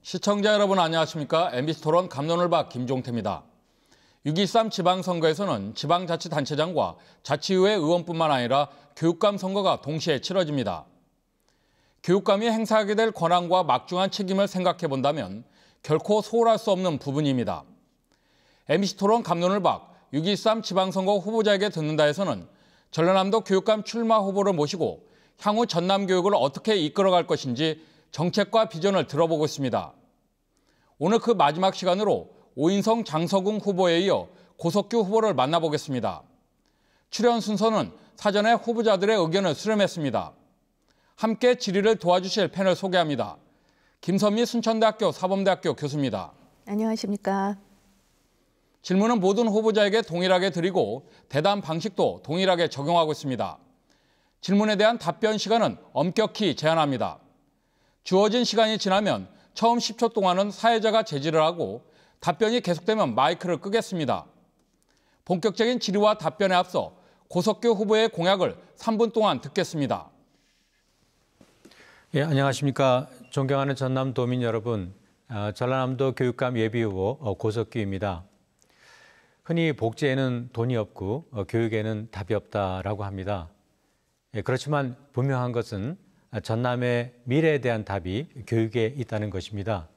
시청자 여러분 안녕하십니까? MBC 토론 갑론을 박 김종태입니다. 6.13 지방선거에서는 지방자치단체장과 자치의회 의원뿐만 아니라 교육감 선거가 동시에 치러집니다. 교육감이 행사하게 될 권한과 막중한 책임을 생각해 본다면 결코 소홀할 수 없는 부분입니다. MBC 토론 갑론을 박 6.13 지방선거 후보자에게 듣는다에서는 전라남도 교육감 출마 후보를 모시고 향후 전남 교육을 어떻게 이끌어갈 것인지 정책과 비전을 들어보고 있습니다. 오늘 그 마지막 시간으로 오인성 장서궁 후보에 이어 고석규 후보를 만나보겠습니다. 출연 순서는 사전에 후보자들의 의견을 수렴했습니다. 함께 질의를 도와주실 패널 소개합니다. 김선미 순천대학교 사범대학교 교수입니다. 안녕하십니까. 질문은 모든 후보자에게 동일하게 드리고 대답 방식도 동일하게 적용하고 있습니다. 질문에 대한 답변 시간은 엄격히 제한합니다. 주어진 시간이 지나면 처음 10초 동안은 사회자가 제지를 하고 답변이 계속되면 마이크를 끄겠습니다. 본격적인 질의와 답변에 앞서 고석규 후보의 공약을 3분 동안 듣겠습니다. 예, 안녕하십니까. 존경하는 전남도민 여러분, 전라남도 교육감 예비후보 고석규입니다. 흔히 복지에는 돈이 없고 교육에는 답이 없다라고 합니다. 예, 그렇지만 분명한 것은 전남의 미래에 대한 답이 교육에 있다는 것입니다.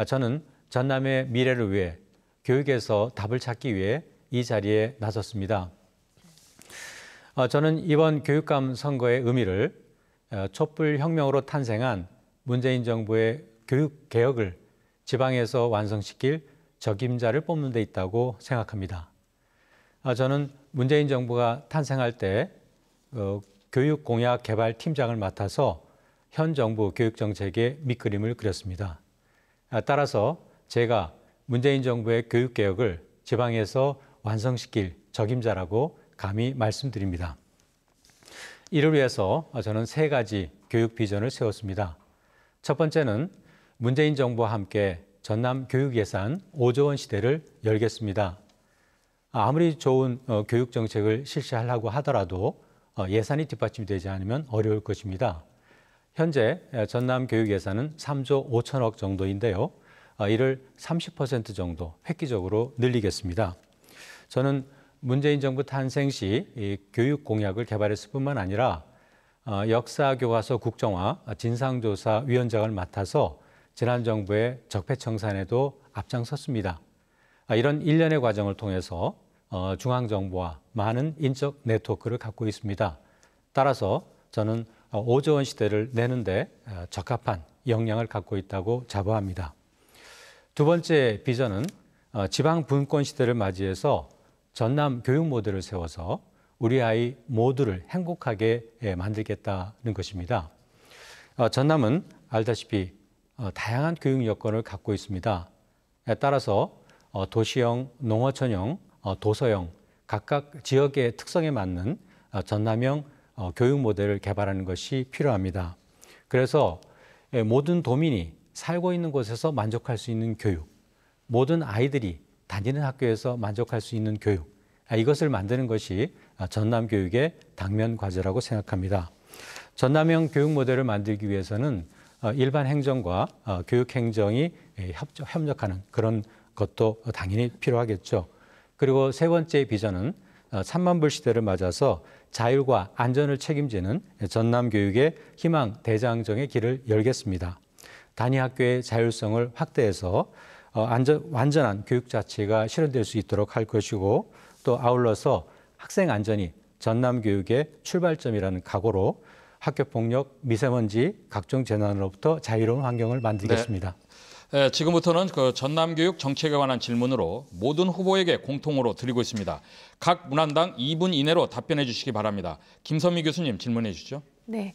저는 전남의 미래를 위해 교육에서 답을 찾기 위해 이 자리에 나섰습니다. 저는 이번 교육감 선거의 의미를 촛불혁명으로 탄생한 문재인 정부의 교육개혁을 지방에서 완성시킬 적임자를 뽑는 데 있다고 생각합니다. 저는 문재인 정부가 탄생할 때 교육공약개발팀장을 맡아서 현 정부 교육정책의 밑그림을 그렸습니다. 따라서 제가 문재인 정부의 교육개혁을 지방에서 완성시킬 적임자라고 감히 말씀드립니다. 이를 위해서 저는 3가지 교육 비전을 세웠습니다. 첫 번째는 문재인 정부와 함께 전남 교육 예산 5조 원 시대를 열겠습니다. 아무리 좋은 교육 정책을 실시하려고 하더라도 예산이 뒷받침이 되지 않으면 어려울 것입니다. 현재 전남 교육 예산은 3조 5천억 정도인데요. 이를 30% 정도 획기적으로 늘리겠습니다. 저는 문재인 정부 탄생 시 교육 공약을 개발했을 뿐만 아니라 역사교과서 국정화 진상조사위원장을 맡아서 지난 정부의 적폐청산에도 앞장섰습니다. 이런 일련의 과정을 통해서 중앙정부와 많은 인적 네트워크를 갖고 있습니다. 따라서 저는 5조 원 시대를 내는데 적합한 역량을 갖고 있다고 자부합니다. 두 번째 비전은 지방 분권 시대를 맞이해서 전남 교육 모델을 세워서 우리 아이 모두를 행복하게 만들겠다는 것입니다. 전남은 알다시피 다양한 교육 여건을 갖고 있습니다. 따라서 도시형, 농어촌형, 도서형 각각 지역의 특성에 맞는 전남형 교육 모델을 개발하는 것이 필요합니다. 그래서 모든 도민이 살고 있는 곳에서 만족할 수 있는 교육, 모든 아이들이 다니는 학교에서 만족할 수 있는 교육, 이것을 만드는 것이 전남 교육의 당면 과제라고 생각합니다. 전남형 교육 모델을 만들기 위해서는 일반 행정과 교육 행정이 협력하는 그런 것도 당연히 필요하겠죠. 그리고 세 번째 비전은 3만 불 시대를 맞아서 자율과 안전을 책임지는 전남 교육의 희망 대장정의 길을 열겠습니다. 단위 학교의 자율성을 확대해서 완전한 교육 자체가 실현될 수 있도록 할 것이고 또 아울러서 학생 안전이 전남 교육의 출발점이라는 각오로 학교폭력, 미세먼지, 각종 재난으로부터 자유로운 환경을 만들겠습니다. 네, 지금부터는 전남교육 정책에 관한 질문으로 모든 후보에게 공통으로 드리고 있습니다. 각 문안당 2분 이내로 답변해 주시기 바랍니다. 김선미 교수님 질문해 주시죠. 네,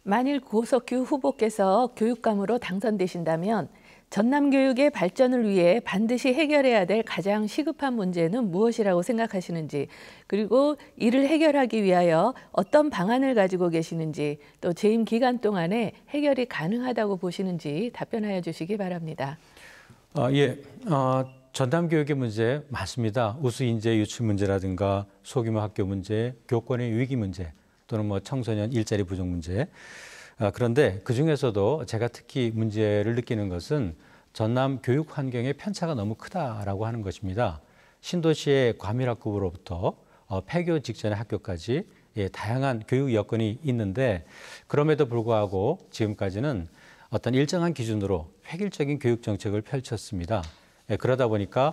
만일 고석규 후보께서 교육감으로 당선되신다면 전남 교육의 발전을 위해 반드시 해결해야 될 가장 시급한 문제는 무엇이라고 생각하시는지, 그리고 이를 해결하기 위하여 어떤 방안을 가지고 계시는지, 또 재임 기간 동안에 해결이 가능하다고 보시는지 답변하여 주시기 바랍니다. 전남 교육의 문제 많습니다. 우수 인재 유출 문제라든가 소규모 학교 문제, 교권의 위기 문제, 또는 청소년 일자리 부족 문제. 그런데 그중에서도 제가 특히 문제를 느끼는 것은 전남 교육 환경의 편차가 너무 크다라고 하는 것입니다. 신도시의 과밀학급으로부터 폐교 직전의 학교까지 다양한 교육 여건이 있는데 그럼에도 불구하고 지금까지는 어떤 일정한 기준으로 획일적인 교육 정책을 펼쳤습니다. 그러다 보니까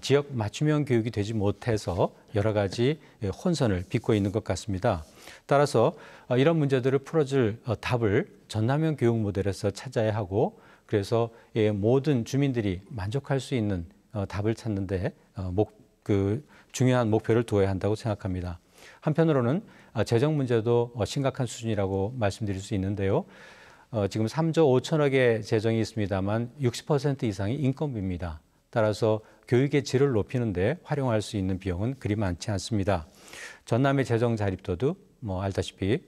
지역 맞춤형 교육이 되지 못해서 여러 가지 혼선을 빚고 있는 것 같습니다. 따라서 이런 문제들을 풀어줄 답을 전남형 교육 모델에서 찾아야 하고 그래서 모든 주민들이 만족할 수 있는 답을 찾는데 중요한 목표를 두어야 한다고 생각합니다. 한편으로는 재정 문제도 심각한 수준이라고 말씀드릴 수 있는데요. 지금 3조 5천억의 재정이 있습니다만 60% 이상이 인건비입니다. 따라서 교육의 질을 높이는 데 활용할 수 있는 비용은 그리 많지 않습니다. 전남의 재정 자립도도 알다시피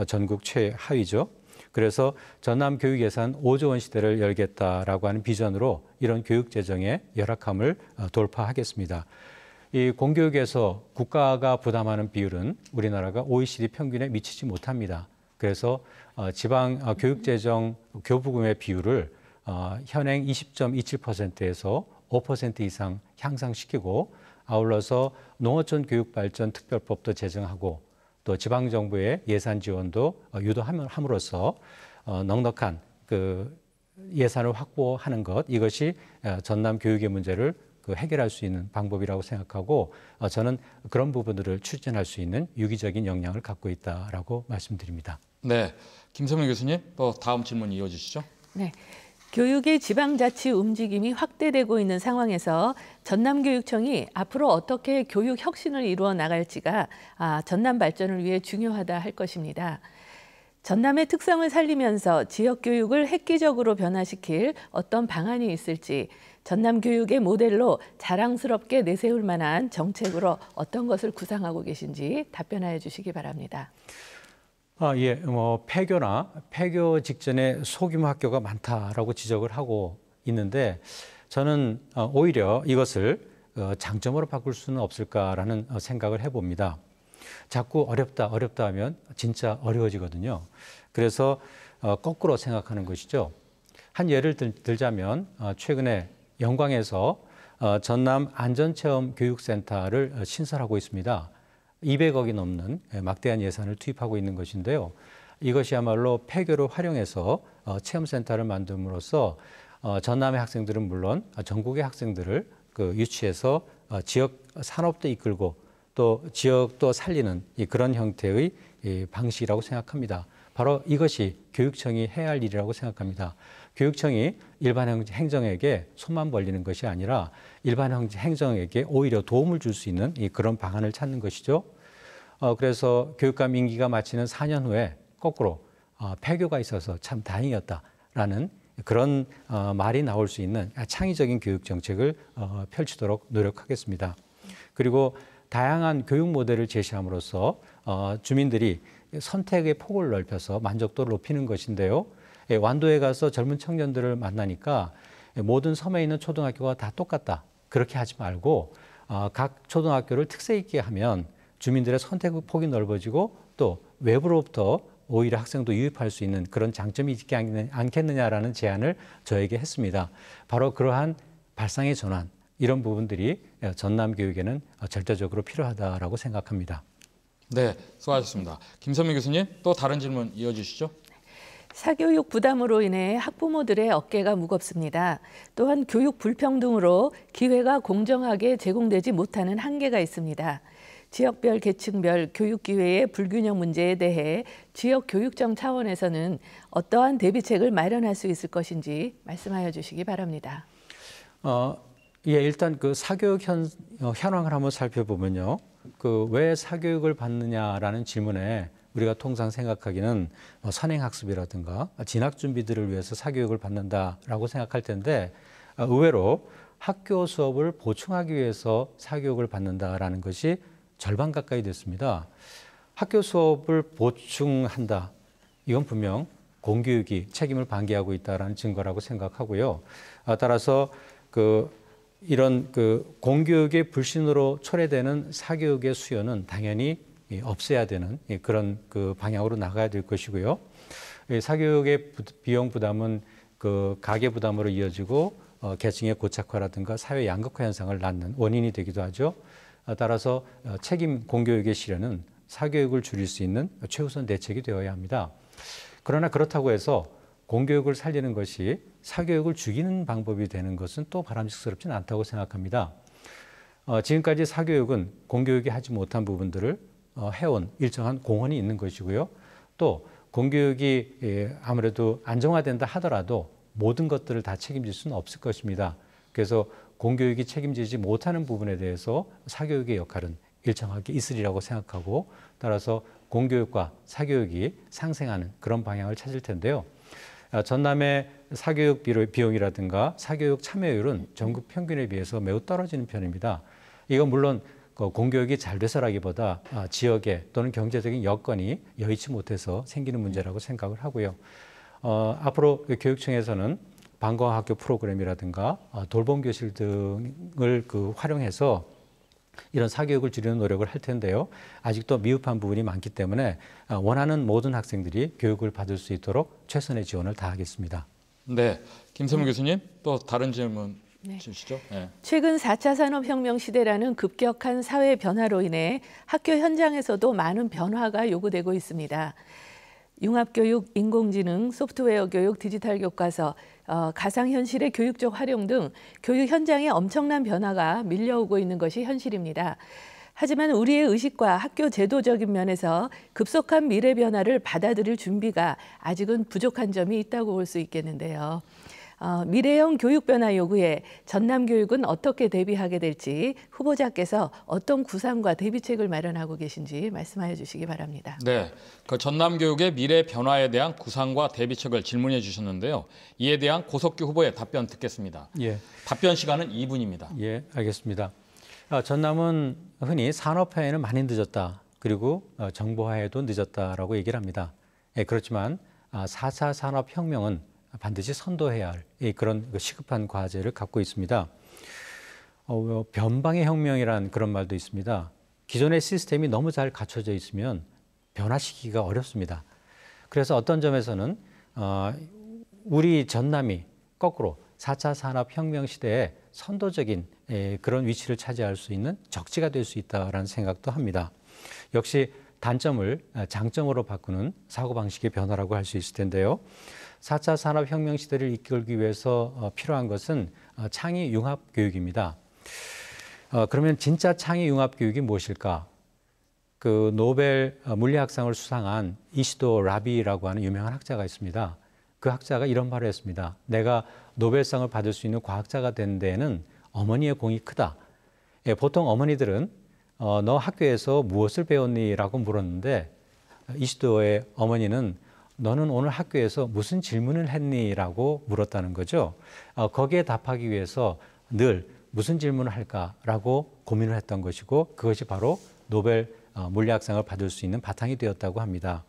전국 최하위죠. 그래서 전남 교육 예산 5조 원 시대를 열겠다라고 하는 비전으로 이런 교육 재정의 열악함을 돌파하겠습니다. 이 공교육에서 국가가 부담하는 비율은 우리나라가 OECD 평균에 미치지 못합니다. 그래서 지방 교육 재정 교부금의 비율을 현행 20.27%에서 5% 이상 향상시키고 아울러서 농어촌 교육발전 특별법도 제정하고 또 지방정부의 예산 지원도 유도함으로써 넉넉한 예산을 확보하는 것 이것이 전남 교육의 문제를 해결할 수 있는 방법이라고 생각하고 저는 그런 부분들을 추진할 수 있는 유기적인 역량을 갖고 있다라고 말씀드립니다. 네, 김성민 교수님 또 다음 질문 이어주시죠. 네. 교육의 지방자치 움직임이 확대되고 있는 상황에서 전남교육청이 앞으로 어떻게 교육 혁신을 이루어 나갈지가 전남 발전을 위해 중요하다 할 것입니다. 전남의 특성을 살리면서 지역 교육을 획기적으로 변화시킬 어떤 방안이 있을지 전남 교육의 모델로 자랑스럽게 내세울 만한 정책으로 어떤 것을 구상하고 계신지 답변하여 주시기 바랍니다. 폐교 직전에 소규모 학교가 많다라고 지적을 하고 있는데 저는 오히려 이것을 장점으로 바꿀 수는 없을까라는 생각을 해봅니다. 자꾸 어렵다 하면 진짜 어려워지거든요. 그래서 거꾸로 생각하는 것이죠. 한 예를 들자면 최근에 영광에서 전남 안전체험교육센터를 신설하고 있습니다. 200억이 넘는 막대한 예산을 투입하고 있는 것인데요. 이것이야말로 폐교를 활용해서 체험센터를 만듦으로써 전남의 학생들은 물론 전국의 학생들을 유치해서 지역 산업도 이끌고 또 지역도 살리는 그런 형태의 방식이라고 생각합니다. 바로 이것이 교육청이 해야 할 일이라고 생각합니다. 교육청이 일반 행정에게 손만 벌리는 것이 아니라 일반 행정에게 오히려 도움을 줄 수 있는 그런 방안을 찾는 것이죠. 그래서 교육감 임기가 마치는 4년 후에 거꾸로 폐교가 있어서 참 다행이었다라는 그런 말이 나올 수 있는 창의적인 교육 정책을 펼치도록 노력하겠습니다. 그리고 다양한 교육 모델을 제시함으로써 주민들이 선택의 폭을 넓혀서 만족도를 높이는 것인데요. 완도에 가서 젊은 청년들을 만나니까 모든 섬에 있는 초등학교가 다 똑같다. 그렇게 하지 말고 각 초등학교를 특색 있게 하면 주민들의 선택 폭이 넓어지고 또 외부로부터 오히려 학생도 유입할 수 있는 그런 장점이 있지 않겠느냐라는 제안을 저에게 했습니다. 바로 그러한 발상의 전환, 이런 부분들이 전남 교육에는 절대적으로 필요하다라고 생각합니다. 네, 수고하셨습니다. 김선민 교수님, 또 다른 질문 이어주시죠. 사교육 부담으로 인해 학부모들의 어깨가 무겁습니다. 또한 교육 불평등으로 기회가 공정하게 제공되지 못하는 한계가 있습니다. 지역별, 계층별 교육 기회의 불균형 문제에 대해 지역 교육청 차원에서는 어떠한 대비책을 마련할 수 있을 것인지 말씀하여 주시기 바랍니다. 일단 사교육 현황을 한번 살펴보면요. 왜 사교육을 받느냐라는 질문에 우리가 통상 생각하기는 선행학습이라든가 진학 준비들을 위해서 사교육을 받는다라고 생각할 텐데 의외로 학교 수업을 보충하기 위해서 사교육을 받는다라는 것이 절반 가까이 됐습니다. 학교 수업을 보충한다. 이건 분명 공교육이 책임을 방기하고 있다라는 증거라고 생각하고요. 따라서 이런 공교육의 불신으로 초래되는 사교육의 수요는 당연히 없애야 되는 그런 방향으로 나가야 될 것이고요. 사교육의 비용 부담은 그 가계 부담으로 이어지고 계층의 고착화라든가 사회 양극화 현상을 낳는 원인이 되기도 하죠. 따라서 책임 공교육의 실현은 사교육을 줄일 수 있는 최우선 대책이 되어야 합니다. 그러나 그렇다고 해서 공교육을 살리는 것이 사교육을 죽이는 방법이 되는 것은 또 바람직스럽지는 않다고 생각합니다. 지금까지 사교육은 공교육이 하지 못한 부분들을 해온 일정한 공헌이 있는 것이고요. 또 공교육이 아무래도 안정화된다 하더라도 모든 것들을 다 책임질 수는 없을 것입니다. 그래서 공교육이 책임지지 못하는 부분에 대해서 사교육의 역할은 일정하게 있으리라고 생각하고 따라서 공교육과 사교육이 상생하는 그런 방향을 찾을 텐데요. 전남의 사교육 비용이라든가 사교육 참여율은 전국 평균에 비해서 매우 떨어지는 편입니다. 이건 물론 공교육이 잘 돼서라기보다 지역의 또는 경제적인 여건이 여의치 못해서 생기는 문제라고 생각을 하고요. 앞으로 교육청에서는 방과학교 프로그램이라든가 돌봄교실 등을 활용해서 이런 사교육을 줄이는 노력을 할 텐데요. 아직도 미흡한 부분이 많기 때문에 원하는 모든 학생들이 교육을 받을 수 있도록 최선의 지원을 다하겠습니다. 네, 김세문 교수님 또 다른 질문 주시죠. 네. 최근 4차 산업혁명 시대라는 급격한 사회 변화로 인해 학교 현장에서도 많은 변화가 요구되고 있습니다. 융합교육, 인공지능, 소프트웨어 교육, 디지털 교과서, 가상현실의 교육적 활용 등 교육 현장에 엄청난 변화가 밀려오고 있는 것이 현실입니다. 하지만 우리의 의식과 학교 제도적인 면에서 급속한 미래 변화를 받아들일 준비가 아직은 부족한 점이 있다고 볼 수 있겠는데요. 미래형 교육 변화 요구에 전남교육은 어떻게 대비하게 될지 후보자께서 어떤 구상과 대비책을 마련하고 계신지 말씀하여 주시기 바랍니다. 네, 그 전남교육의 미래 변화에 대한 구상과 대비책을 질문해 주셨는데요. 이에 대한 고석규 후보의 답변 듣겠습니다. 예. 답변 시간은 2분입니다. 예, 알겠습니다. 전남은 흔히 산업화에는 많이 늦었다. 그리고 정보화에도 늦었다라고 얘기를 합니다. 예, 그렇지만 4차 산업혁명은 반드시 선도해야 할 그런 시급한 과제를 갖고 있습니다. 변방의 혁명이란 그런 말도 있습니다. 기존의 시스템이 너무 잘 갖춰져 있으면 변화시키기가 어렵습니다. 그래서 어떤 점에서는 우리 전남이 거꾸로 4차 산업혁명 시대에 선도적인 그런 위치를 차지할 수 있는 적지가 될 수 있다는 생각도 합니다. 역시 단점을 장점으로 바꾸는 사고방식의 변화라고 할 수 있을 텐데요. 4차 산업혁명 시대를 이끌기 위해서 필요한 것은 창의 융합 교육입니다. 그러면 진짜 창의 융합 교육이 무엇일까? 그 노벨 물리학상을 수상한 이시도 라비라고 하는 유명한 학자가 있습니다. 그 학자가 이런 말을 했습니다. 내가 노벨상을 받을 수 있는 과학자가 된 데에는 어머니의 공이 크다. 예, 보통 어머니들은 너 학교에서 무엇을 배웠니? 라고 물었는데 이시도의 어머니는 너는 오늘 학교에서 무슨 질문을 했니? 라고 물었다는 거죠. 거기에 답하기 위해서 늘 무슨 질문을 할까라고 고민을 했던 것이고 그것이 바로 노벨 물리학상을 받을 수 있는 바탕이 되었다고 합니다.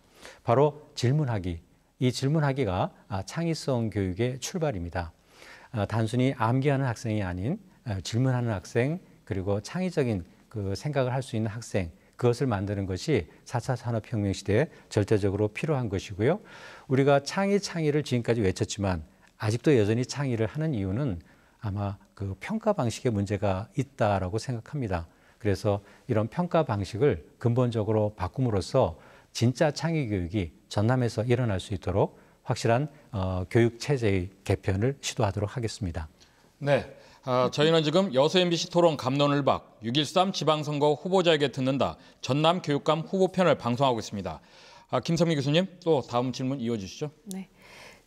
바로 질문하기. 이 질문하기가 창의성 교육의 출발입니다. 단순히 암기하는 학생이 아닌 질문하는 학생 그리고 창의적인 그 생각을 할 수 있는 학생 그것을 만드는 것이 4차 산업혁명 시대에 절대적으로 필요한 것이고요. 우리가 창의를 지금까지 외쳤지만 아직도 여전히 창의를 하는 이유는 아마 그 평가 방식에 문제가 있다라고 생각합니다. 그래서 이런 평가 방식을 근본적으로 바꿈으로써 진짜 창의 교육이 전남에서 일어날 수 있도록 확실한 교육 체제의 개편을 시도하도록 하겠습니다. 네. 저희는 지금 여수 MBC 토론 갑론을박 6.13 지방선거 후보자에게 듣는다 전남 교육감 후보편을 방송하고 있습니다. 김성미 교수님 또 다음 질문 이어주시죠. 네.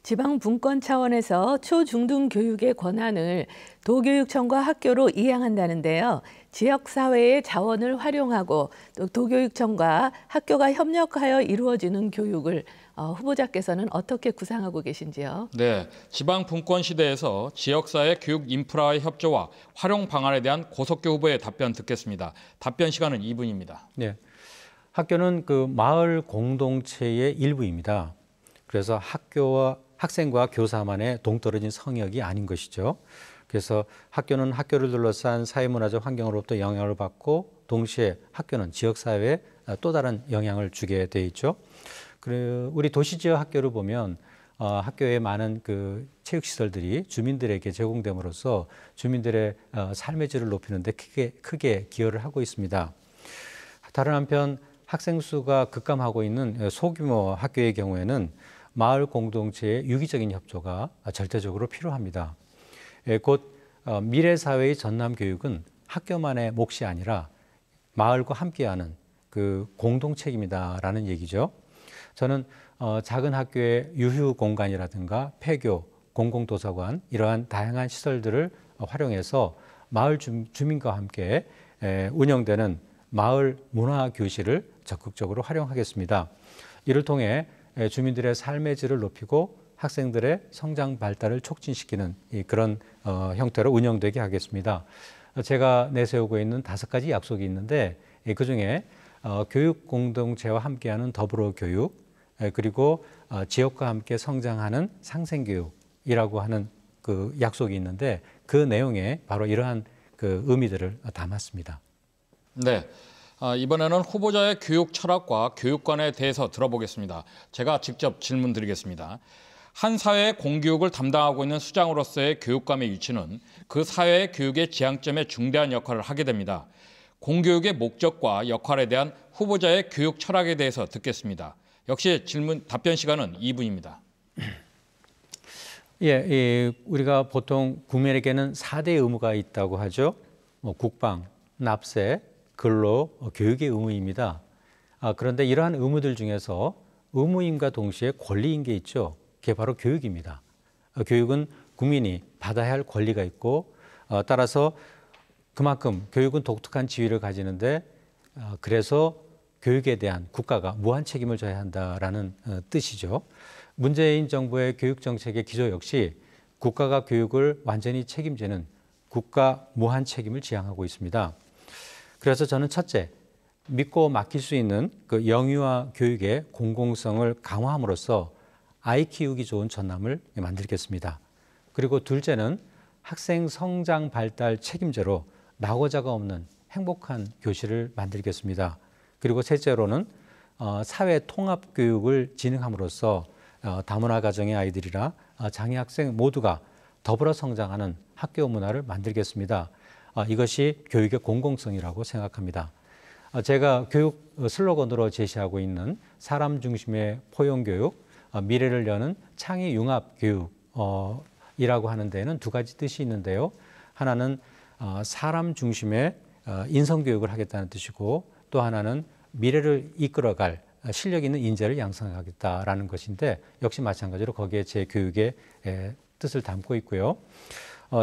지방 분권 차원에서 초중등 교육의 권한을 도교육청과 학교로 이양한다는데요. 지역사회의 자원을 활용하고 또 도교육청과 학교가 협력하여 이루어지는 교육을 후보자께서는 어떻게 구상하고 계신지요? 네, 지방 분권 시대에서 지역사회 교육 인프라의 협조와 활용 방안에 대한 고석규 후보의 답변 듣겠습니다. 답변 시간은 2분입니다. 네, 학교는 그 마을 공동체의 일부입니다. 그래서 학생과 교사만의 동떨어진 성역이 아닌 것이죠. 그래서 학교는 학교를 둘러싼 사회문화적 환경으로부터 영향을 받고 동시에 학교는 지역사회에 또 다른 영향을 주게 돼 있죠. 그리고 우리 도시지역 학교를 보면 학교에 많은 그 체육시설들이 주민들에게 제공됨으로써 주민들의 삶의 질을 높이는 데 크게 기여를 하고 있습니다. 다른 한편 학생 수가 급감하고 있는 소규모 학교의 경우에는 마을 공동체의 유기적인 협조가 절대적으로 필요합니다. 곧 미래 사회의 전남 교육은 학교만의 몫이 아니라 마을과 함께하는 그 공동 책임이다라는 얘기죠. 저는 작은 학교의 유휴 공간이라든가 폐교, 공공도서관 이러한 다양한 시설들을 활용해서 마을 주민과 함께 운영되는 마을 문화교실을 적극적으로 활용하겠습니다. 이를 통해 주민들의 삶의 질을 높이고 학생들의 성장 발달을 촉진시키는 그런 형태로 운영되게 하겠습니다. 제가 내세우고 있는 5가지 약속이 있는데 그중에 교육 공동체와 함께하는 더불어 교육, 그리고 지역과 함께 성장하는 상생교육이라고 하는 그 약속이 있는데 그 내용에 바로 이러한 그 의미들을 담았습니다. 네, 이번에는 후보자의 교육 철학과 교육관에 대해서 들어보겠습니다. 제가 직접 질문 드리겠습니다. 한 사회의 공교육을 담당하고 있는 수장으로서의 교육감의 위치는 그 사회의 교육의 지향점에 중대한 역할을 하게 됩니다. 공교육의 목적과 역할에 대한 후보자의 교육 철학에 대해서 듣겠습니다. 역시 답변 시간은 2분입니다. 우리가 보통 국민에게는 4대 의무가 있다고 하죠. 국방, 납세, 근로, 교육의 의무입니다. 그런데 이러한 의무들 중에서 의무임과 동시에 권리인 게 있죠. 그게 바로 교육입니다. 교육은 국민이 받아야 할 권리가 있고 따라서 그만큼 교육은 독특한 지위를 가지는데 그래서 교육에 대한 국가가 무한 책임을 져야 한다라는 뜻이죠. 문재인 정부의 교육 정책의 기조 역시 국가가 교육을 완전히 책임지는 국가 무한 책임을 지향하고 있습니다. 그래서 저는 첫째, 믿고 맡길 수 있는 그 영유아 교육의 공공성을 강화함으로써 아이 키우기 좋은 전남을 만들겠습니다. 그리고 둘째는 학생 성장 발달 책임제로 낙오자가 없는 행복한 교실을 만들겠습니다. 그리고 셋째로는 사회 통합 교육을 진행함으로써 다문화 가정의 아이들이나 장애 학생 모두가 더불어 성장하는 학교 문화를 만들겠습니다. 이것이 교육의 공공성이라고 생각합니다. 제가 교육 슬로건으로 제시하고 있는 사람 중심의 포용 교육, 미래를 여는 창의 융합 교육이라고 하는 데에는 2가지 뜻이 있는데요. 하나는 사람 중심의 인성교육을 하겠다는 뜻이고 또 하나는 미래를 이끌어갈 실력 있는 인재를 양성하겠다라는 것인데 역시 마찬가지로 거기에 제 교육의 뜻을 담고 있고요.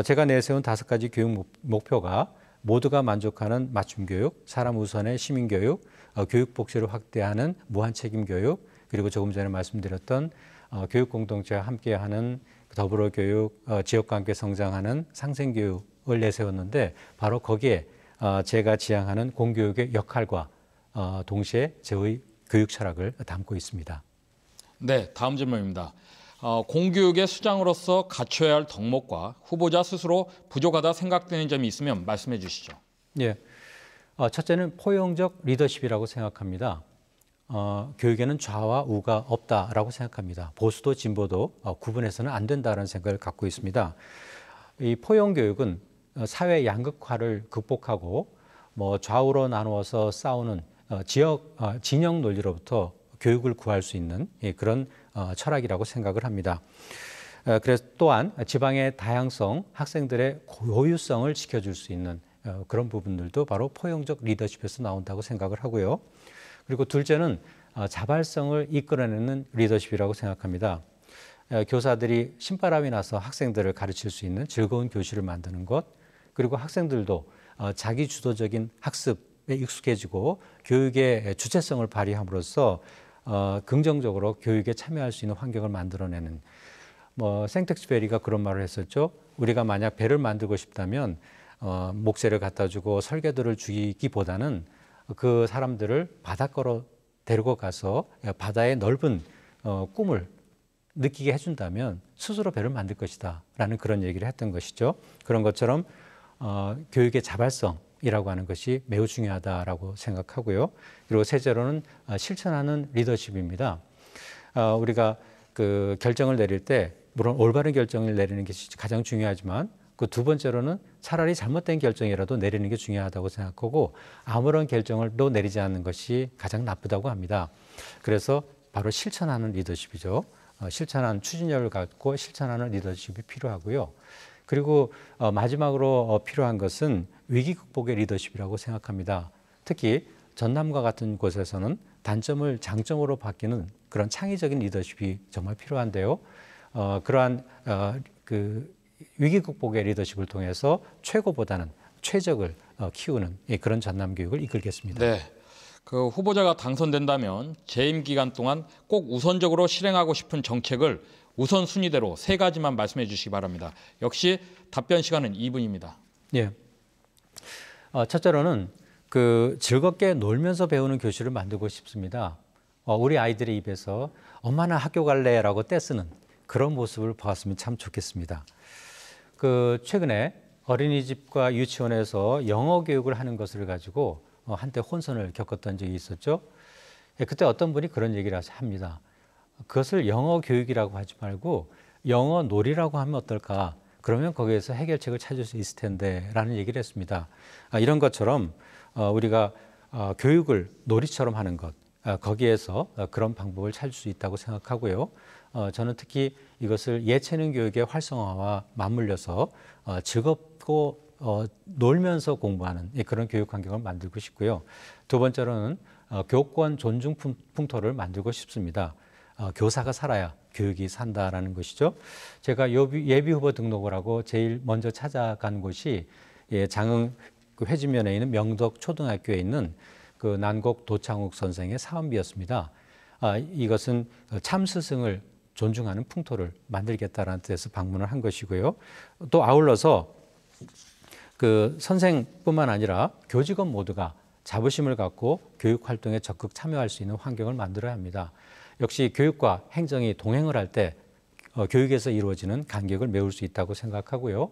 제가 내세운 5가지 교육 목표가 모두가 만족하는 맞춤 교육, 사람 우선의 시민 교육, 교육 복지를 확대하는 무한 책임 교육, 그리고 조금 전에 말씀드렸던 교육 공동체와 함께하는 더불어 교육, 지역과 함께 성장하는 상생 교육을 내세웠는데 바로 거기에 제가 지향하는 공교육의 역할과 동시에 저의 교육 철학을 담고 있습니다. 네, 다음 질문입니다. 공교육의 수장으로서 갖춰야 할 덕목과 후보자 스스로 부족하다 생각되는 점이 있으면 말씀해 주시죠. 첫째는 포용적 리더십이라고 생각합니다. 교육에는 좌와 우가 없다라고 생각합니다. 보수도 진보도 구분해서는 안 된다는 생각을 갖고 있습니다. 이 포용 교육은 사회 양극화를 극복하고 좌우로 나누어서 싸우는 진영 논리로부터 교육을 구할 수 있는 그런 철학이라고 생각을 합니다. 그래서 또한 지방의 다양성, 학생들의 고유성을 지켜줄 수 있는 그런 부분들도 바로 포용적 리더십에서 나온다고 생각을 하고요. 그리고 둘째는 자발성을 이끌어내는 리더십이라고 생각합니다. 교사들이 신바람이 나서 학생들을 가르칠 수 있는 즐거운 교실을 만드는 것, 그리고 학생들도 자기 주도적인 학습에 익숙해지고 교육의 주체성을 발휘함으로써 긍정적으로 교육에 참여할 수 있는 환경을 만들어내는 생텍쥐페리가 그런 말을 했었죠. 우리가 만약 배를 만들고 싶다면 목재를 갖다 주고 설계도를 주기보다는 그 사람들을 바닷가로 데리고 가서 바다의 넓은 꿈을 느끼게 해준다면 스스로 배를 만들 것이다 라는 그런 얘기를 했던 것이죠. 그런 것처럼 교육의 자발성이라고 하는 것이 매우 중요하다라고 생각하고요. 그리고 셋째로는 실천하는 리더십입니다. 우리가 그 결정을 내릴 때 물론 올바른 결정을 내리는 게 가장 중요하지만 그 두 번째로는 차라리 잘못된 결정이라도 내리는 게 중요하다고 생각하고 아무런 결정을 또 내리지 않는 것이 가장 나쁘다고 합니다. 그래서 바로 실천하는 리더십이죠. 실천하는 추진력을 갖고 실천하는 리더십이 필요하고요. 그리고 마지막으로 필요한 것은 위기 극복의 리더십이라고 생각합니다. 특히 전남과 같은 곳에서는 단점을 장점으로 바뀌는 그런 창의적인 리더십이 정말 필요한데요. 그러한 그 위기 극복의 리더십을 통해서 최고보다는 최적을 키우는 그런 전남 교육을 이끌겠습니다. 네. 그 후보자가 당선된다면 재임 기간 동안 꼭 우선적으로 실행하고 싶은 정책을 우선순위대로 3가지만 말씀해 주시기 바랍니다. 역시 답변 시간은 2분입니다. 예. 첫째로는 그 즐겁게 놀면서 배우는 교실을 만들고 싶습니다. 우리 아이들의 입에서 엄마 나 학교 갈래라고 떼쓰는 그런 모습을 보았으면 참 좋겠습니다. 그 최근에 어린이집과 유치원에서 영어 교육을 하는 것을 가지고 한때 혼선을 겪었던 적이 있었죠. 그때 어떤 분이 그런 얘기를 합니다. 그것을 영어 교육이라고 하지 말고 영어 놀이라고 하면 어떨까? 그러면 거기에서 해결책을 찾을 수 있을 텐데 라는 얘기를 했습니다. 이런 것처럼 우리가 교육을 놀이처럼 하는 것, 거기에서 그런 방법을 찾을 수 있다고 생각하고요. 저는 특히 이것을 예체능 교육의 활성화와 맞물려서 즐겁고 놀면서 공부하는 그런 교육 환경을 만들고 싶고요. 두 번째로는 교권 존중 풍토를 만들고 싶습니다. 교사가 살아야 교육이 산다라는 것이죠. 제가 예비 후보 등록을 하고 제일 먼저 찾아간 곳이 장흥 회진면에 있는 명덕 초등학교에 있는 그 난곡 도창욱 선생의 사원비였습니다. 이것은 참스승을 존중하는 풍토를 만들겠다라는 뜻에서 방문을 한 것이고요. 또 아울러서 그 선생뿐만 아니라 교직원 모두가 자부심을 갖고 교육 활동에 적극 참여할 수 있는 환경을 만들어야 합니다. 역시 교육과 행정이 동행을 할 때 교육에서 이루어지는 간격을 메울 수 있다고 생각하고요.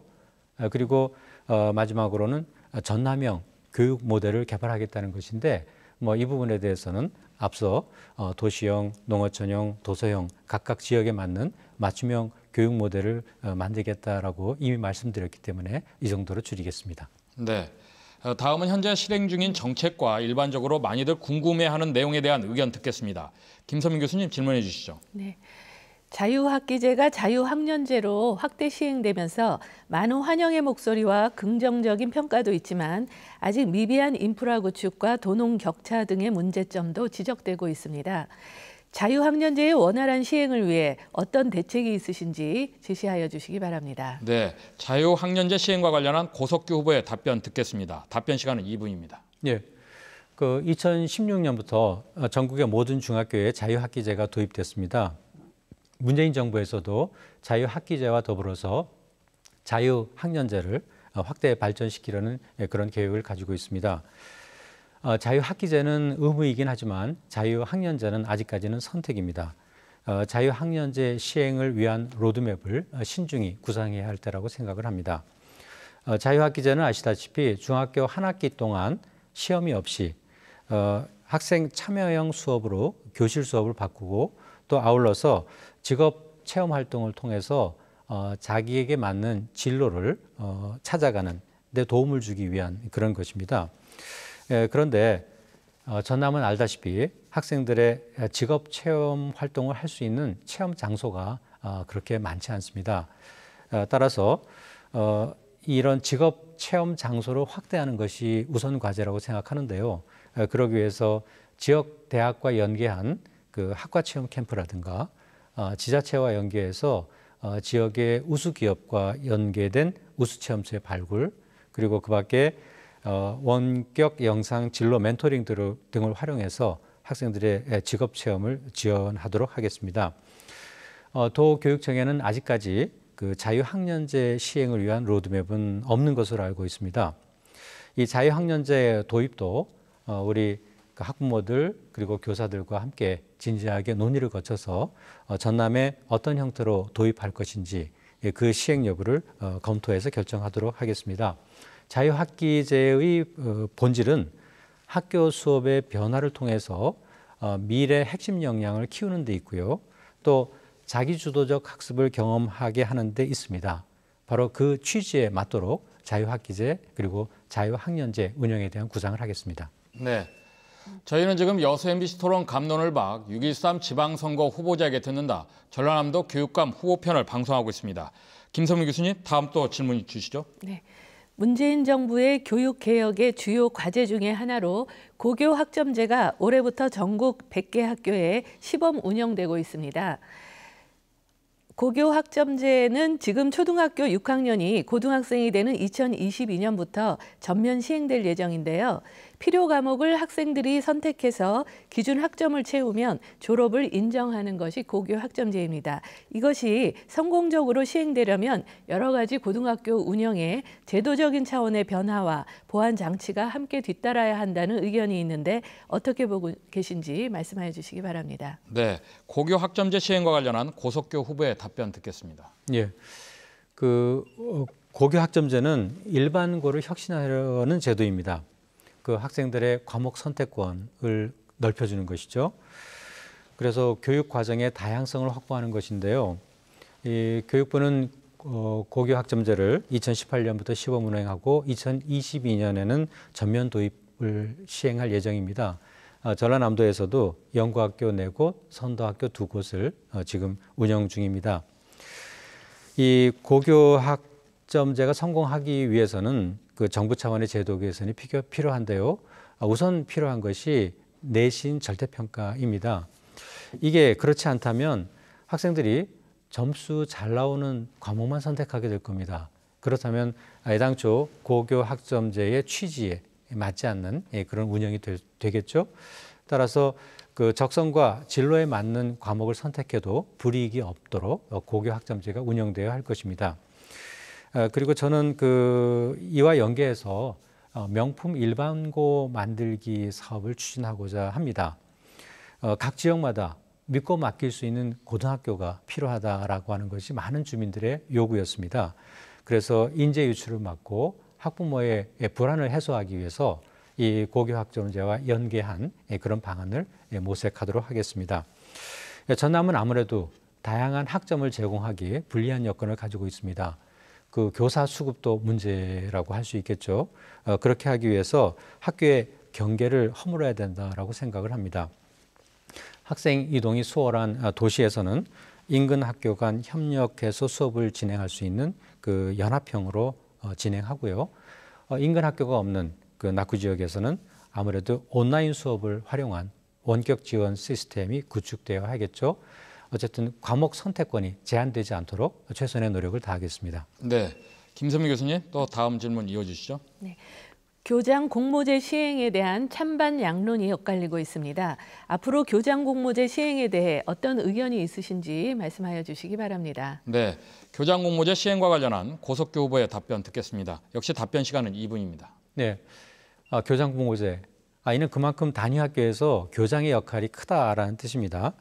그리고 마지막으로는 전남형 교육 모델을 개발하겠다는 것인데 이 부분에 대해서는 앞서 도시형, 농어촌형, 도서형 각각 지역에 맞는 맞춤형 교육 모델을 만들겠다라고 이미 말씀드렸기 때문에 이 정도로 줄이겠습니다. 네. 다음은 현재 실행 중인 정책과 일반적으로 많이들 궁금해하는 내용에 대한 의견 듣겠습니다. 김선민 교수님 질문해 주시죠. 네. 자유학기제가 자유학년제로 확대 시행되면서 많은 환영의 목소리와 긍정적인 평가도 있지만 아직 미비한 인프라 구축과 도농 격차 등의 문제점도 지적되고 있습니다. 자유학년제의 원활한 시행을 위해 어떤 대책이 있으신지 제시하여 주시기 바랍니다. 네, 자유학년제 시행과 관련한 고석규 후보의 답변 듣겠습니다. 답변 시간은 2분입니다. 예, 그 2016년부터 전국의 모든 중학교에 자유학기제가 도입됐습니다. 문재인 정부에서도 자유학기제와 더불어서 자유학년제를 확대 발전시키려는 그런 계획을 가지고 있습니다. 자유학기제는 의무이긴 하지만 자유학년제는 아직까지는 선택입니다. 자유학년제 시행을 위한 로드맵을 신중히 구상해야 할 때라고 생각을 합니다. 자유학기제는 아시다시피 중학교 한 학기 동안 시험이 없이 학생 참여형 수업으로 교실 수업을 바꾸고 또 아울러서 직업 체험 활동을 통해서 자기에게 맞는 진로를 찾아가는 데 도움을 주기 위한 그런 것입니다. 그런데 전남은 알다시피 학생들의 직업 체험 활동을 할 수 있는 체험 장소가 그렇게 많지 않습니다. 따라서 이런 직업 체험 장소를 확대하는 것이 우선 과제라고 생각하는데요. 그러기 위해서 지역 대학과 연계한 그 학과 체험 캠프라든가 지자체와 연계해서 지역의 우수 기업과 연계된 우수 체험소의 발굴, 그리고 그 밖에 원격 영상 진로 멘토링 등을 활용해서 학생들의 직업 체험을 지원하도록 하겠습니다. 도교육청에는 아직까지 그 자유학년제 시행을 위한 로드맵은 없는 것으로 알고 있습니다. 이 자유학년제 도입도 우리 학부모들 그리고 교사들과 함께 진지하게 논의를 거쳐서 전남에 어떤 형태로 도입할 것인지 그 시행 여부를 검토해서 결정하도록 하겠습니다. 자유학기제의 본질은 학교 수업의 변화를 통해서 미래 핵심 역량을 키우는 데 있고요. 또 자기주도적 학습을 경험하게 하는 데 있습니다. 바로 그 취지에 맞도록 자유학기제 그리고 자유학년제 운영에 대한 구상을 하겠습니다. 네. 저희는 지금 여수 MBC 토론 감론을 박 6.13 지방선거 후보자에게 듣는다. 전라남도 교육감 후보편을 방송하고 있습니다. 김선미 교수님, 다음 또 질문 주시죠. 네. 문재인 정부의 교육개혁의 주요 과제 중에 하나로 고교 학점제가 올해부터 전국 100개 학교에 시범 운영되고 있습니다. 고교 학점제는 지금 초등학교 6학년이 고등학생이 되는 2022년부터 전면 시행될 예정인데요. 필요 과목을 학생들이 선택해서 기준 학점을 채우면 졸업을 인정하는 것이 고교 학점제입니다. 이것이 성공적으로 시행되려면 여러 가지 고등학교 운영에 제도적인 차원의 변화와 보완 장치가 함께 뒤따라야 한다는 의견이 있는데 어떻게 보고 계신지 말씀해 주시기 바랍니다. 네, 고교 학점제 시행과 관련한 고석교 후보의 답변 듣겠습니다. 예, 고교 학점제는 일반고를 혁신하려는 제도입니다. 그 학생들의 과목 선택권을 넓혀주는 것이죠. 그래서 교육 과정의 다양성을 확보하는 것인데요. 이 교육부는 고교 학점제를 2018년부터 시범 운행하고 2022년에는 전면 도입을 시행할 예정입니다. 전라남도에서도 영구학교 4곳, 선도학교 2곳을 지금 운영 중입니다. 이 고교 학점제가 성공하기 위해서는 그 정부 차원의 제도 개선이 필요한데요. 우선 필요한 것이 내신 절대평가입니다. 이게 그렇지 않다면 학생들이 점수 잘 나오는 과목만 선택하게 될 겁니다. 그렇다면 애당초 고교 학점제의 취지에 맞지 않는 그런 운영이 되겠죠. 따라서 그 적성과 진로에 맞는 과목을 선택해도 불이익이 없도록 고교 학점제가 운영되어야 할 것입니다. 그리고 저는 이와 연계해서 명품 일반고 만들기 사업을 추진하고자 합니다. 각 지역마다 믿고 맡길 수 있는 고등학교가 필요하다라고 하는 것이 많은 주민들의 요구였습니다. 그래서 인재 유출을 막고 학부모의 불안을 해소하기 위해서 이 고교 학점제와 연계한 그런 방안을 모색하도록 하겠습니다. 전남은 아무래도 다양한 학점을 제공하기에 불리한 여건을 가지고 있습니다. 그 교사 수급도 문제라고 할 수 있겠죠. 그렇게 하기 위해서 학교의 경계를 허물어야 된다라고 생각을 합니다. 학생 이동이 수월한 도시에서는 인근 학교 간 협력해서 수업을 진행할 수 있는 그 연합형으로 진행하고요. 인근 학교가 없는 그 낙후 지역에서는 아무래도 온라인 수업을 활용한 원격 지원 시스템이 구축되어야 하겠죠. 어쨌든 과목 선택권이 제한되지 않도록 최선의 노력을 다하겠습니다. 네, 김선미 교수님 또 다음 질문 이어주시죠. 네. 교장 공모제 시행에 대한 찬반 양론이 엇갈리고 있습니다. 앞으로 교장 공모제 시행에 대해 어떤 의견이 있으신지 말씀하여 주시기 바랍니다. 네, 교장 공모제 시행과 관련한 고석교 후보의 답변 듣겠습니다. 역시 답변 시간은 2분입니다. 네, 교장 공모제. 이는 그만큼 단위 학교에서 교장의 역할이 크다라는 뜻입니다.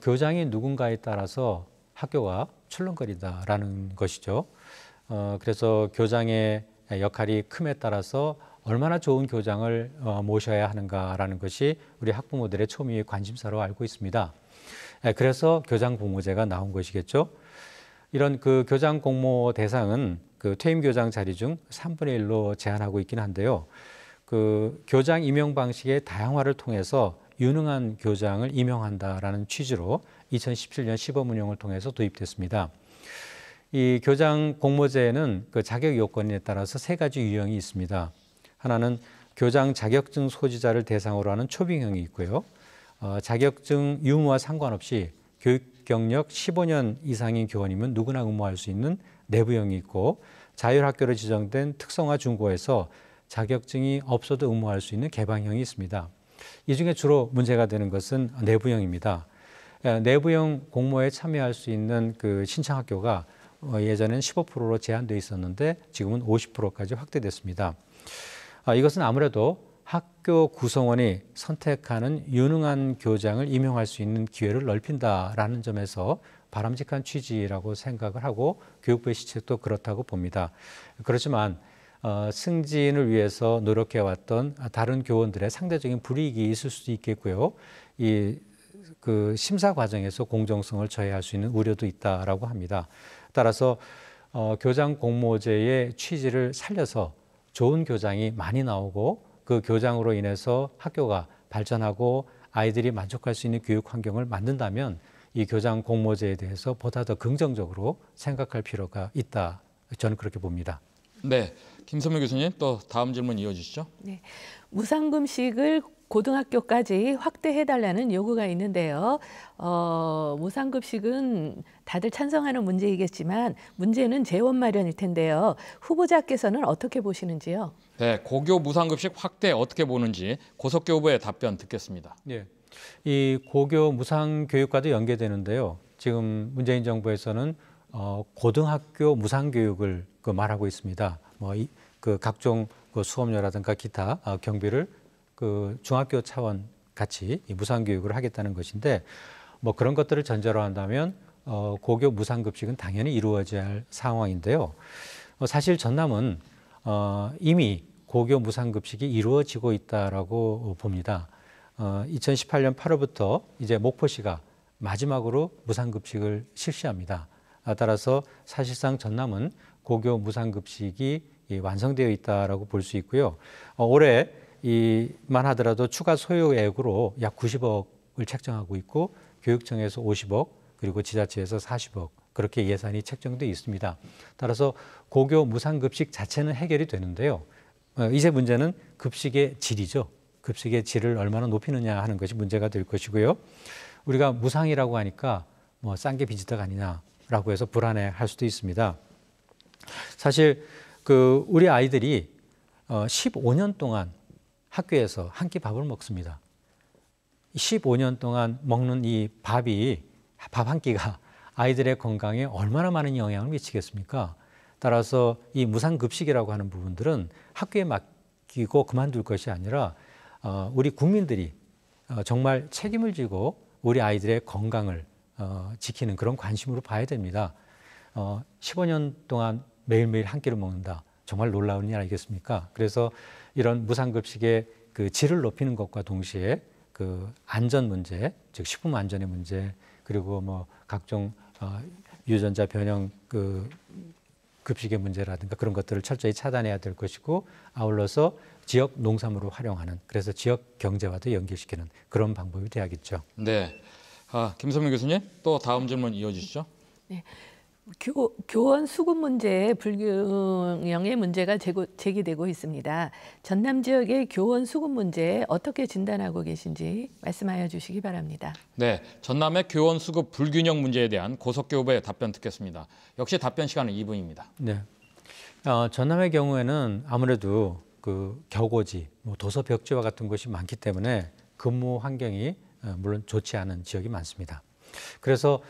교장이 누군가에 따라서 학교가 출렁거린다라는 것이죠. 그래서 교장의 역할이 큼에 따라서 얼마나 좋은 교장을 모셔야 하는가라는 것이 우리 학부모들의 초미의 관심사로 알고 있습니다. 그래서 교장 공모제가 나온 것이겠죠. 이런 그 교장 공모 대상은 그 퇴임 교장 자리 중 3분의 1로 제한하고 있긴 한데요. 그 교장 임용 방식의 다양화를 통해서 유능한 교장을 임용한다라는 취지로 2017년 시범 운영을 통해서 도입됐습니다. 이 교장 공모제에는 그 자격 요건에 따라서 3가지 유형이 있습니다. 하나는 교장 자격증 소지자를 대상으로 하는 초빙형이 있고요. 자격증 유무와 상관없이 교육 경력 15년 이상인 교원이면 누구나 응모할 수 있는 내부형이 있고, 자율학교로 지정된 특성화 중고에서 자격증이 없어도 응모할 수 있는 개방형이 있습니다. 이 중에 주로 문제가 되는 것은 내부형입니다. 내부형 공모에 참여할 수 있는 그 신청학교가 예전엔 15%로 제한되어 있었는데 지금은 50%까지 확대됐습니다. 이것은 아무래도 학교 구성원이 선택하는 유능한 교장을 임용할 수 있는 기회를 넓힌다라는 점에서 바람직한 취지라고 생각을 하고 교육부의 시책도 그렇다고 봅니다. 그렇지만 승진을 위해서 노력해왔던 다른 교원들의 상대적인 불이익이 있을 수도 있겠고요. 이 그 심사 과정에서 공정성을 저해할 수 있는 우려도 있다라고 합니다. 따라서 교장 공모제의 취지를 살려서 좋은 교장이 많이 나오고 그 교장으로 인해서 학교가 발전하고 아이들이 만족할 수 있는 교육 환경을 만든다면 이 교장 공모제에 대해서 보다 더 긍정적으로 생각할 필요가 있다. 저는 그렇게 봅니다. 네, 김선미 교수님 또 다음 질문 이어주시죠. 네, 무상급식을 고등학교까지 확대해달라는 요구가 있는데요. 무상급식은 다들 찬성하는 문제이겠지만 문제는 재원 마련일 텐데요. 후보자께서는 어떻게 보시는지요? 네, 고교 무상급식 확대 어떻게 보는지 고석교 후보의 답변 듣겠습니다. 네, 이 고교 무상교육과도 연계되는데요. 지금 문재인 정부에서는 고등학교 무상교육을 말하고 있습니다. 그 각종 수업료라든가 기타 경비를 그 중학교 차원 같이 무상교육을 하겠다는 것인데 그런 것들을 전제로 한다면 고교 무상급식은 당연히 이루어져야 할 상황인데요. 사실 전남은 이미 고교 무상급식이 이루어지고 있다라고 봅니다. 2018년 8월부터 이제 목포시가 마지막으로 무상급식을 실시합니다. 따라서 사실상 전남은 고교 무상급식이 완성되어 있다라고 볼 수 있고요. 올해 이만 하더라도 추가 소요액으로 약 90억을 책정하고 있고 교육청에서 50억 그리고 지자체에서 40억 그렇게 예산이 책정되어 있습니다. 따라서 고교 무상급식 자체는 해결이 되는데요. 이제 문제는 급식의 질이죠. 급식의 질을 얼마나 높이느냐 하는 것이 문제가 될 것이고요. 우리가 무상이라고 하니까 싼 게 비지떡 아니냐라고 해서 불안해할 수도 있습니다. 사실 우리 아이들이 15년 동안 학교에서 한 끼 밥을 먹습니다. 15년 동안 먹는 이 밥이 밥 한 끼가 아이들의 건강에 얼마나 많은 영향을 미치겠습니까? 따라서 이 무상급식이라고 하는 부분들은 학교에 맡기고 그만둘 것이 아니라 우리 국민들이 정말 책임을 지고 우리 아이들의 건강을 지키는 그런 관심으로 봐야 됩니다. 15년 동안 매일매일 한 끼를 먹는다. 정말 놀라운 일 아니겠습니까? 그래서 이런 무상급식의 그 질을 높이는 것과 동시에 그 안전 문제, 즉 식품 안전의 문제, 그리고 각종 유전자 변형 급식의 문제라든가 그런 것들을 철저히 차단해야 될 것이고 아울러서 지역 농산물을 활용하는 그래서 지역 경제와도 연결시키는 그런 방법이 돼야겠죠. 네, 김선미 교수님 또 다음 질문 이어주시죠. 네. 교원 수급 문제에 불균형의 문제가 제기되고 있습니다. 전남 지역의 교원 수급 문제 어떻게 진단하고 계신지 말씀하여 주시기 바랍니다. 네, 전남의 교원 수급 불균형 문제에 대한 고석교 후보의 답변 듣겠습니다. 역시 답변 시간은 2분입니다. 네, 전남의 경우에는 아무래도 그 격오지, 도서 벽지와 같은 것이 많기 때문에 근무 환경이 물론 좋지 않은 지역이 많습니다. 그래서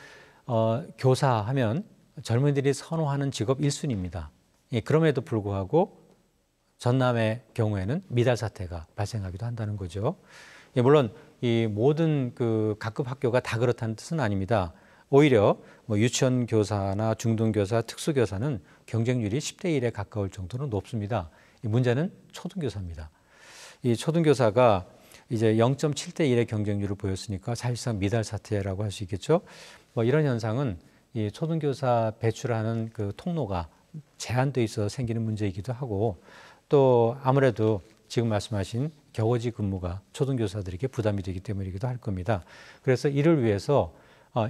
교사하면 젊은이들이 선호하는 직업 1순위입니다. 그럼에도 불구하고 전남의 경우에는 미달 사태가 발생하기도 한다는 거죠. 물론 이 모든 그 각급 학교가 다 그렇다는 뜻은 아닙니다. 오히려 유치원 교사나 중등 교사, 특수 교사는 경쟁률이 10대 1에 가까울 정도로 높습니다. 이 문제는 초등 교사입니다. 이 초등 교사가 이제 0.7대 1의 경쟁률을 보였으니까 사실상 미달 사태라고 할 수 있겠죠. 이런 현상은 이 초등교사 배출하는 그 통로가 제한돼 있어서 생기는 문제이기도 하고 또 아무래도 지금 말씀하신 격오지 근무가 초등교사들에게 부담이 되기 때문이기도 할 겁니다. 그래서 이를 위해서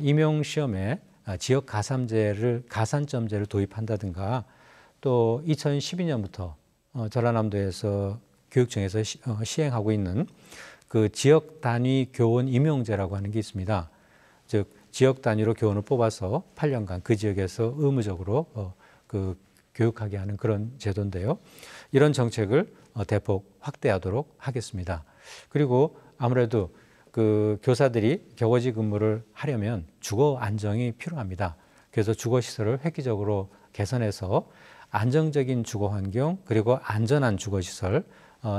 임용시험에 지역 가산점제를 도입한다든가 또 2012년부터 전라남도에서 교육청에서 시행하고 있는 그 지역 단위 교원 임용제라고 하는 게 있습니다. 즉 지역 단위로 교원을 뽑아서 8년간 그 지역에서 의무적으로 교육하게 하는 그런 제도인데요. 이런 정책을 대폭 확대하도록 하겠습니다. 그리고 아무래도 그 교사들이 격오지 근무를 하려면 주거 안정이 필요합니다. 그래서 주거 시설을 획기적으로 개선해서 안정적인 주거 환경 그리고 안전한 주거 시설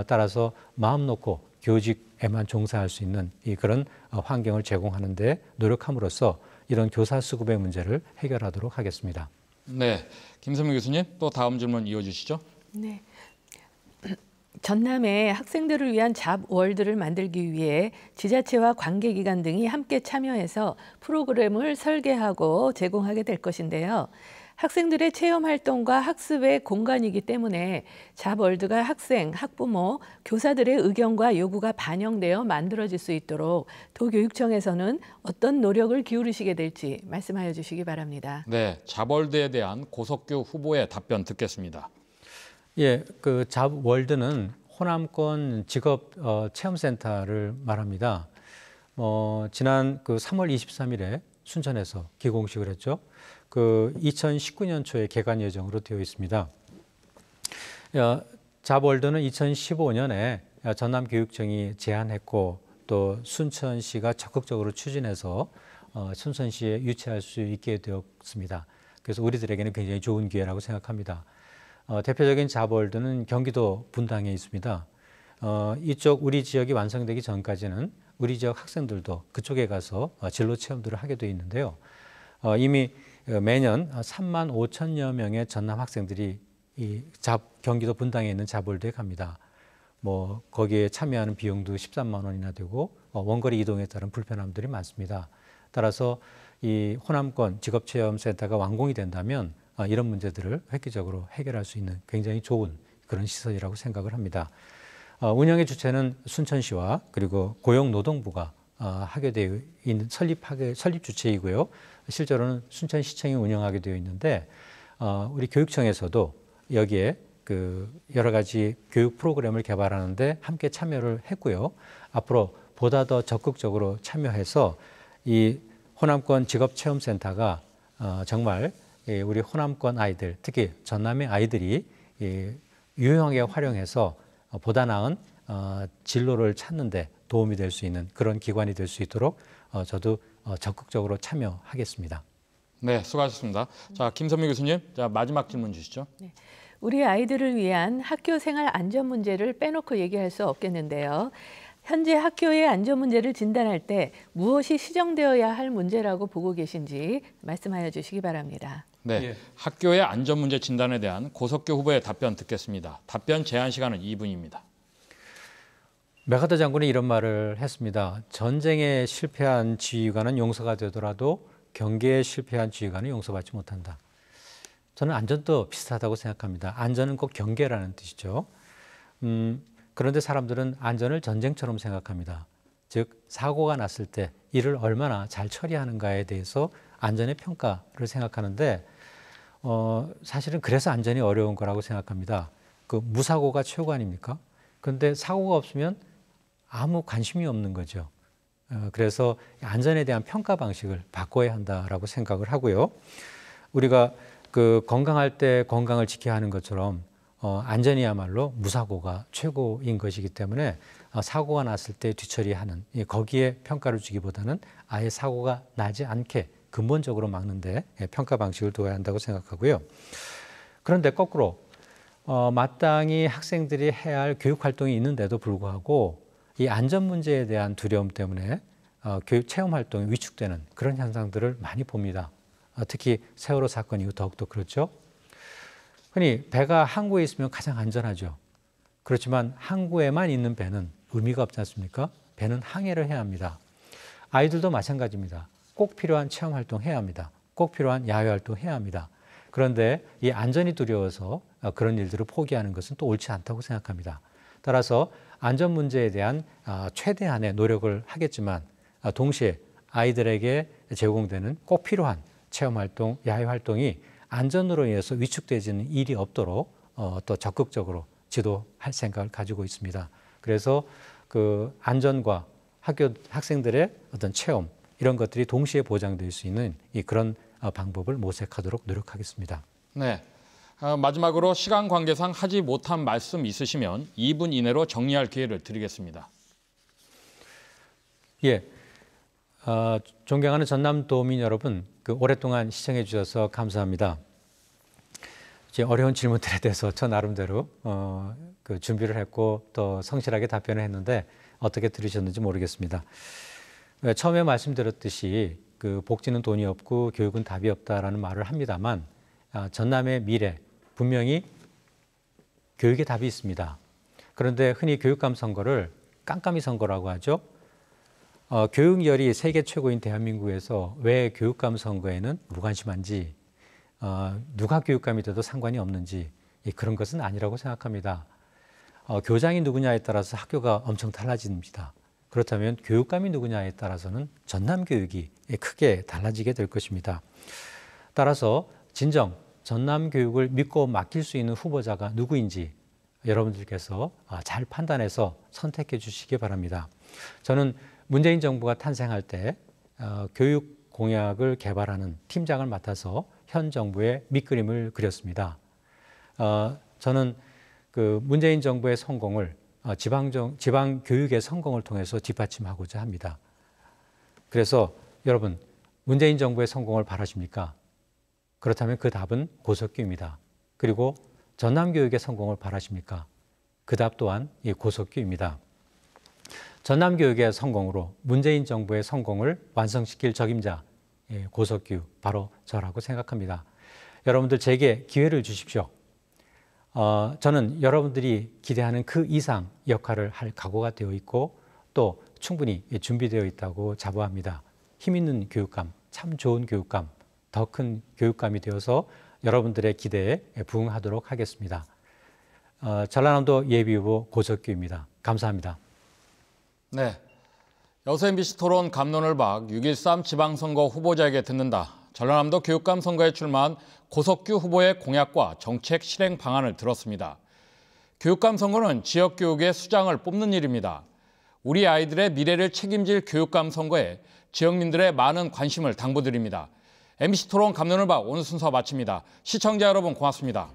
따라서 마음 놓고 교직에만 종사할 수 있는 그런 환경을 제공하는 데 노력함으로써 이런 교사 수급의 문제를 해결하도록 하겠습니다. 네, 김선미 교수님 또 다음 질문 이어주시죠. 네. 전남에 학생들을 위한 잡월드를 만들기 위해 지자체와 관계기관 등이 함께 참여해서 프로그램을 설계하고 제공하게 될 것인데요. 학생들의 체험활동과 학습의 공간이기 때문에 잡월드가 학생, 학부모, 교사들의 의견과 요구가 반영되어 만들어질 수 있도록 도교육청에서는 어떤 노력을 기울이시게 될지 말씀하여 주시기 바랍니다. 네, 잡월드에 대한 고석규 후보의 답변 듣겠습니다. 예, 그 잡월드는 호남권 직업 체험센터를 말합니다. 지난 그 3월 23일에 순천에서 기공식을 했죠. 그 2019년 초에 개관 예정으로 되어 있습니다. 잡월드는 2015년에 전남교육청이 제안했고 또 순천시가 적극적으로 추진해서 순천시에 유치할 수 있게 되었습니다. 그래서 우리들에게는 굉장히 좋은 기회라고 생각합니다. 대표적인 잡월드는 경기도 분당에 있습니다. 이쪽 우리 지역이 완성되기 전까지는 우리 지역 학생들도 그쪽에 가서 진로 체험들을 하게 되어 있는데요. 이미 매년 3만 5천여 명의 전남 학생들이 이 경기도 분당에 있는 잡월드에 갑니다. 거기에 참여하는 비용도 13만 원이나 되고 원거리 이동에 따른 불편함들이 많습니다. 따라서 이 호남권 직업체험센터가 완공이 된다면 이런 문제들을 획기적으로 해결할 수 있는 굉장히 좋은 그런 시설이라고 생각을 합니다. 운영의 주체는 순천시와 그리고 고용노동부가 하게 되어 있는 설립 주체이고요. 실제로는 순천시청이 운영하게 되어 있는데 우리 교육청에서도 여기에 그 여러 가지 교육 프로그램을 개발하는데 함께 참여를 했고요. 앞으로 보다 더 적극적으로 참여해서 이 호남권 직업체험센터가 정말 우리 호남권 아이들, 특히 전남의 아이들이 유용하게 활용해서 보다 나은 진로를 찾는 데 도움이 될 수 있는 그런 기관이 될 수 있도록 저도 적극적으로 참여하겠습니다. 네, 수고하셨습니다. 자, 김선미 교수님, 자, 마지막 질문 주시죠. 네. 우리 아이들을 위한 학교 생활 안전 문제를 빼놓고 얘기할 수 없겠는데요. 현재 학교의 안전 문제를 진단할 때 무엇이 시정되어야 할 문제라고 보고 계신지 말씀하여 주시기 바랍니다. 네, 예. 학교의 안전 문제 진단에 대한 고석규 후보의 답변 듣겠습니다. 답변 제한 시간은 2분입니다. 메가더 장군이 이런 말을 했습니다. 전쟁에 실패한 지휘관은 용서가 되더라도 경계에 실패한 지휘관은 용서받지 못한다. 저는 안전도 비슷하다고 생각합니다. 안전은 꼭 경계라는 뜻이죠. 그런데 사람들은 안전을 전쟁처럼 생각합니다. 즉 사고가 났을 때 이를 얼마나 잘 처리하는가에 대해서 안전의 평가를 생각하는데 사실은 그래서 안전이 어려운 거라고 생각합니다. 그 무사고가 최고 아닙니까? 그런데 사고가 없으면 아무 관심이 없는 거죠. 그래서 안전에 대한 평가 방식을 바꿔야 한다라고 생각을 하고요. 우리가 그 건강할 때 건강을 지켜야 하는 것처럼 안전이야말로 무사고가 최고인 것이기 때문에 사고가 났을 때 뒤처리하는 거기에 평가를 주기보다는 아예 사고가 나지 않게 근본적으로 막는 데 평가 방식을 두어야 한다고 생각하고요. 그런데 거꾸로 마땅히 학생들이 해야 할 교육 활동이 있는데도 불구하고 이 안전 문제에 대한 두려움 때문에 교육 체험 활동이 위축되는 그런 현상들을 많이 봅니다. 특히 세월호 사건 이후 더욱더 그렇죠. 흔히 배가 항구에 있으면 가장 안전하죠. 그렇지만 항구에만 있는 배는 의미가 없지 않습니까? 배는 항해를 해야 합니다. 아이들도 마찬가지입니다. 꼭 필요한 체험 활동 해야 합니다. 꼭 필요한 야외 활동 해야 합니다. 그런데 이 안전이 두려워서 그런 일들을 포기하는 것은 또 옳지 않다고 생각합니다. 따라서 안전 문제에 대한 최대한의 노력을 하겠지만 동시에 아이들에게 제공되는 꼭 필요한 체험 활동, 야외 활동이 안전으로 인해서 위축되지는 일이 없도록 또 적극적으로 지도할 생각을 가지고 있습니다. 그래서 그 안전과 학생들의 어떤 체험 이런 것들이 동시에 보장될 수 있는 그런 방법을 모색하도록 노력하겠습니다. 네. 마지막으로 시간 관계상 하지 못한 말씀 있으시면 2분 이내로 정리할 기회를 드리겠습니다. 예, 존경하는 전남도민 여러분, 오랫동안 시청해 주셔서 감사합니다. 이제 어려운 질문들에 대해서 저 나름대로 준비를 했고 또 성실하게 답변을 했는데 어떻게 들으셨는지 모르겠습니다. 처음에 말씀드렸듯이 복지는 돈이 없고 교육은 답이 없다라는 말을 합니다만 전남의 미래 분명히 교육에 답이 있습니다. 그런데 흔히 교육감 선거를 깜깜이 선거라고 하죠. 교육열이 세계 최고인 대한민국에서 왜 교육감 선거에는 무관심한지, 누가 교육감이 돼도 상관이 없는지 그런 것은 아니라고 생각합니다. 교장이 누구냐에 따라서 학교가 엄청 달라집니다. 그렇다면 교육감이 누구냐에 따라서는 전남교육이 크게 달라지게 될 것입니다. 따라서 진정 전남교육을 믿고 맡길 수 있는 후보자가 누구인지 여러분들께서 잘 판단해서 선택해 주시기 바랍니다. 저는 문재인 정부가 탄생할 때 교육 공약을 개발하는 팀장을 맡아서 현 정부의 밑그림을 그렸습니다. 저는 그 문재인 정부의 성공을 지방 교육의 성공을 통해서 뒷받침하고자 합니다. 그래서 여러분, 문재인 정부의 성공을 바라십니까? 그렇다면 그 답은 고석규입니다. 그리고 전남교육의 성공을 바라십니까? 그 답 또한 이 고석규입니다. 전남교육의 성공으로 문재인 정부의 성공을 완성시킬 적임자 고석규, 바로 저라고 생각합니다. 여러분들 제게 기회를 주십시오. 저는 여러분들이 기대하는 그 이상 역할을 할 각오가 되어 있고 또 충분히 준비되어 있다고 자부합니다. 힘 있는 교육감, 참 좋은 교육감, 더 큰 교육감이 되어서 여러분들의 기대에 부응하도록 하겠습니다. 전라남도 예비후보 고석규입니다. 감사합니다. 네, 여수 MBC 토론 갑론을박 6.13 지방선거 후보자에게 듣는다. 전라남도 교육감 선거에 출마한 고석규 후보의 공약과 정책 실행 방안을 들었습니다. 교육감 선거는 지역교육의 수장을 뽑는 일입니다. 우리 아이들의 미래를 책임질 교육감 선거에 지역민들의 많은 관심을 당부드립니다. MBC 토론 갑론을박 오늘 순서 마칩니다. 시청자 여러분 고맙습니다.